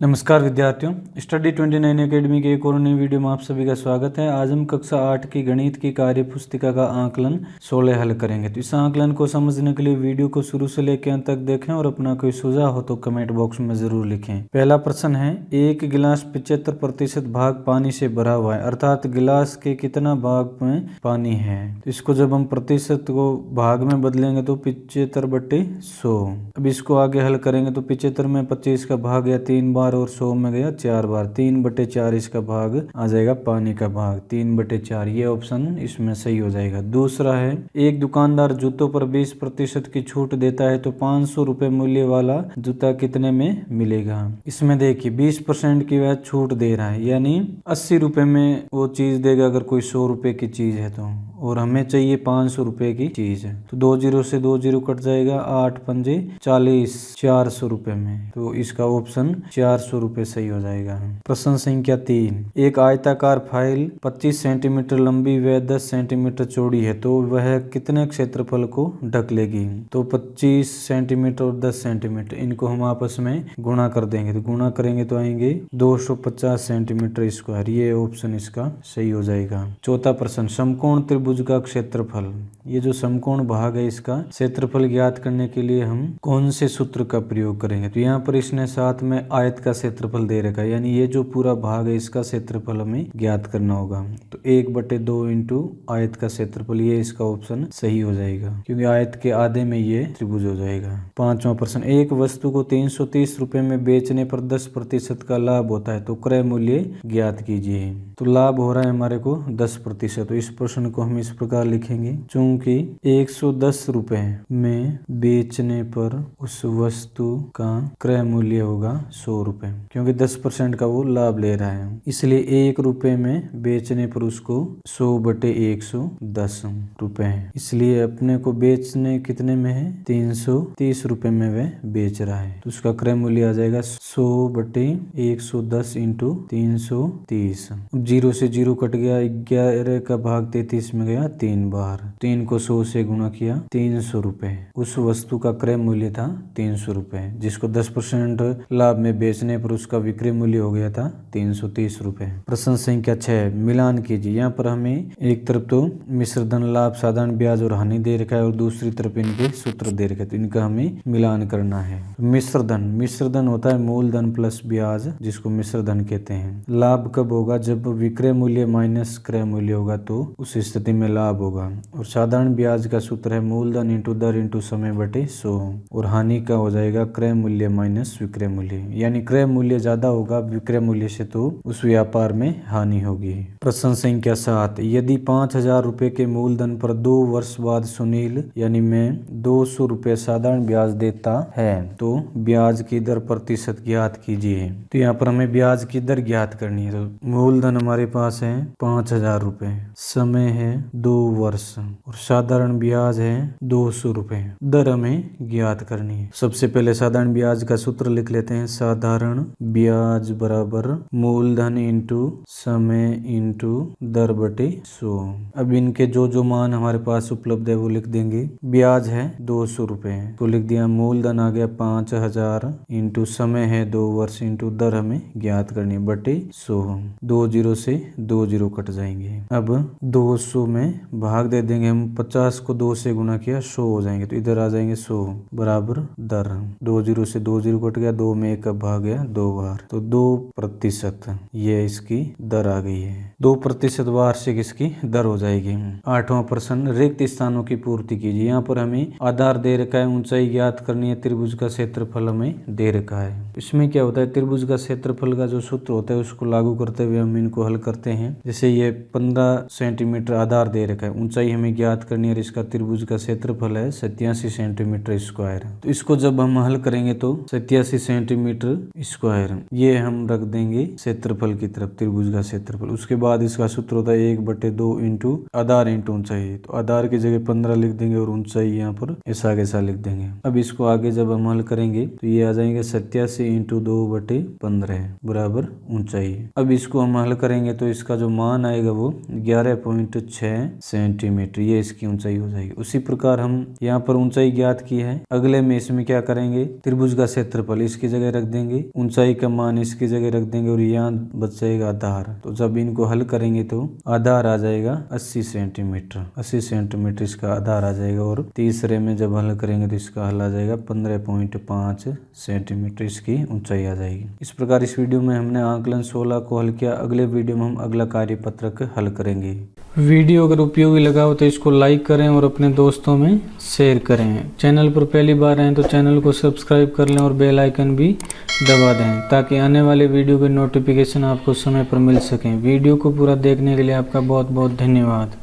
नमस्कार विद्यार्थियों, study 29 academy के एक और नई वीडियो में आप सभी का स्वागत है। आज हम कक्षा 8 की गणित की कार्य पुस्तिका का आकलन 16 हल करेंगे। तो इस आकलन को समझने के लिए वीडियो को शुरू से लेकर अंत तक देखें और अपना कोई सुझाव हो तो कमेंट बॉक्स में जरूर लिखें। पहला प्रश्न है, एक गिलास 75% भाग पानी से भरा हुआ है, अर्थात गिलास के कितना भाग में पानी है। तो इसको जब हम प्रतिशत को भाग में बदलेंगे तो 75/100। अब इसको आगे हल करेंगे तो 75 में 25 का भाग या 3 बार और 100 में गया 4 बार, 3/4 इसका भाग आ जाएगा पानी का भाग 3/4। ये ऑप्शन इसमें सही हो जाएगा। दूसरा है, एक दुकानदार जूतों पर 20% की छूट देता है तो 500 रुपए मूल्य वाला जूता कितने में मिलेगा। इसमें देखिए 20% की वह छूट दे रहा है, यानी 80 रुपए में वो चीज देगा अगर कोई 100 रुपए की चीज है तो, और हमें चाहिए 500 रुपए की चीज है। तो 2 जीरो से 2 जीरो कट जाएगा, 8 पंजे 40, 400 रुपए में। तो इसका ऑप्शन 400 रुपए सही हो जाएगा। प्रश्न संख्या 3, एक आयताकार फाइल 25 सेंटीमीटर लंबी व 10 सेंटीमीटर चौड़ी है तो वह कितने क्षेत्रफल को ढक लेगी। तो 25 सेंटीमीटर और 10 सेंटीमीटर, इनको हम आपस में गुणा कर देंगे। तो गुणा करेंगे तो आएंगे 250 सेंटीमीटर स्क्वायर। ये ऑप्शन इसका सही हो जाएगा। चौथा प्रश्न, समकोण त्रिभुज का क्षेत्रफल। ये जो समकोण भाग है इसका क्षेत्रफल ज्ञात करने के लिए हम कौन से सूत्र का प्रयोग करेंगे। तो यहाँ पर इसने साथ में आयत का क्षेत्रफल दे रखा है, यानी ये जो पूरा भाग है इसका क्षेत्रफल हमें ज्ञात करना होगा। तो 1/2 इंटू आयत का क्षेत्रफल, ये इसका ऑप्शन सही हो जाएगा क्योंकि आयत के आधे में ये त्रिभुज हो जाएगा। पांचवा प्रश्न, एक वस्तु को 330 रुपए में बेचने पर 10% का लाभ होता है तो क्रय मूल्य ज्ञात कीजिए। तो लाभ हो रहा है हमारे को 10%। तो इस प्रश्न को हम इस प्रकार लिखेंगे, चूंकि 110 रुपए में बेचने पर उस वस्तु का क्रय मूल्य होगा 100 रुपए, क्योंकि 10% का वो लाभ ले रहा है, इसलिए 1 रुपए में बेचने पर उसको 100/110 रुपए, इसलिए अपने को बेचने कितने में है 330 रुपए में वह बेच रहा है। तो उसका क्रय मूल्य आ जाएगा 100/110 इंटू 330। 0 से 0 कट गया, 11 का भाग 33 में गया 3 बार, 3 को 100 से गुणा किया 300 रुपए। उस वस्तु का क्रय मूल्य था 300 रुपए, जिसको 10% लाभ में बेचने पर उसका विक्रय मूल्य हो गया था 330 रुपए। प्रश्न संख्या 6, मिलान कीजिए। यहाँ पर हमें एक तरफ तो मिश्र धन, लाभ, साधारण ब्याज और हानि दे रखा है और दूसरी तरफ इनके सूत्र दे रखे, तो इनका हमें मिलान करना है। मिश्र धन होता है मूलधन प्लस ब्याज, जिसको मिश्र धन कहते हैं। लाभ कब होगा, जब विक्रय मूल्य माइनस क्रय मूल्य होगा तो उस स्थिति में लाभ होगा। और साधारण ब्याज का सूत्र है मूलधन इंटू दर इंटू समय बटे 100, और हानि का हो जाएगा क्रय मूल्य माइनस विक्रय मूल्य, यानी क्रय मूल्य ज्यादा होगा विक्रय मूल्य से तो उस व्यापार में हानि होगी। प्रश्न संख्या 7, यदि 5000 रुपए के मूलधन पर 2 वर्ष बाद सुनील यानी मैं 200 रुपए साधारण ब्याज देता है तो ब्याज की दर प्रतिशत ज्ञात कीजिए। तो यहाँ पर हमें ब्याज की दर ज्ञात करनी है। तो मूलधन हमारे पास है 5000 रुपए, समय है 2 वर्ष और साधारण ब्याज है 200 रुपए, दर हमें ज्ञात करनी है। सबसे पहले साधारण ब्याज का सूत्र लिख लेते हैं, साधारण ब्याज बराबर मूलधन इंटू समय इंटू दर बटे 100। अब इनके जो जो मान हमारे पास उपलब्ध है वो लिख देंगे। ब्याज है 200 रुपए तो लिख दिया, मूलधन आ गया 5000 इंटू समय है 2 वर्ष इंटू दर हमें ज्ञात करनी है बटे 100। 2 जीरो से 2 जीरो कट जाएंगे। अब 200 में भाग दे देंगे हम, 50 को 2 से गुणा किया 100 हो जाएंगे, तो इधर आ जाएंगे 100 बराबर दर। 2 जीरो से 2 जीरो कट गया, 2 में 1 का भाग गया 2 बार, तो 2%, ये इसकी दर आ गई है। 2% वार्षिक इसकी दर हो जाएगी। 8वां प्रश्न, रिक्त स्थानों की पूर्ति कीजिए। यहाँ पर हमें आधार दे रखा है, ऊंचाई ज्ञात करनी है, त्रिभुज का क्षेत्रफल हमें दे रखा है। इसमें क्या होता है, त्रिभुज का क्षेत्रफल का जो सूत्र होता है उसको लागू करते हुए हम इनको हल करते हैं। जैसे ये 15 सेंटीमीटर आधार दे रखा है, ऊंचाई हमें ज्ञात करनी है और इसका त्रिभुज का क्षेत्रफल है 87 सेंटीमीटर स्क्वायर। तो इसको जब हम हल करेंगे तो 87 सेंटीमीटर स्क्वायर ये हम रख देंगे क्षेत्रफल की तरफ, त्रिभुज का क्षेत्रफल। उसके बाद इसका सूत्र होता है 1/2 इंटू आधार इंटू ऊंचाई, तो आधार की जगह 15 लिख देंगे और ऊंचाई यहाँ पर ऐसा कैसा लिख देंगे। अब इसको आगे जब हम हल करेंगे तो ये आ जाएंगे 87 इंटू 2/15 बराबर ऊंचाई। अब इसको हम हल करेंगे तो इसका जो मान आएगा वो 11.6 6 सेंटीमीटर, ये इसकी ऊंचाई हो जाएगी। उसी प्रकार हम यहाँ पर ऊंचाई ज्ञात की है, अगले में इसमें क्या करेंगे, त्रिभुज का क्षेत्रफल इसकी जगह रख देंगे, ऊंचाई का मान इसकी जगह रख देंगे और यहाँ बच जाएगा आधार। तो जब इनको हल करेंगे तो आधार आ जाएगा 80 सेंटीमीटर, 80 सेंटीमीटर इसका आधार आ जाएगा। और तीसरे में जब हल करेंगे तो इसका हल आ जाएगा 15.5 सेंटीमीटर, इसकी ऊंचाई आ जाएगी। इस प्रकार इस वीडियो में हमने आंकलन 16 को हल किया। अगले वीडियो में हम अगला कार्यपत्रक हल करेंगे। वीडियो अगर उपयोगी लगा हो तो इसको लाइक करें और अपने दोस्तों में शेयर करें। चैनल पर पहली बार आए तो चैनल को सब्सक्राइब कर लें और बेल आइकन भी दबा दें ताकि आने वाले वीडियो के नोटिफिकेशन आपको समय पर मिल सकें। वीडियो को पूरा देखने के लिए आपका बहुत बहुत धन्यवाद।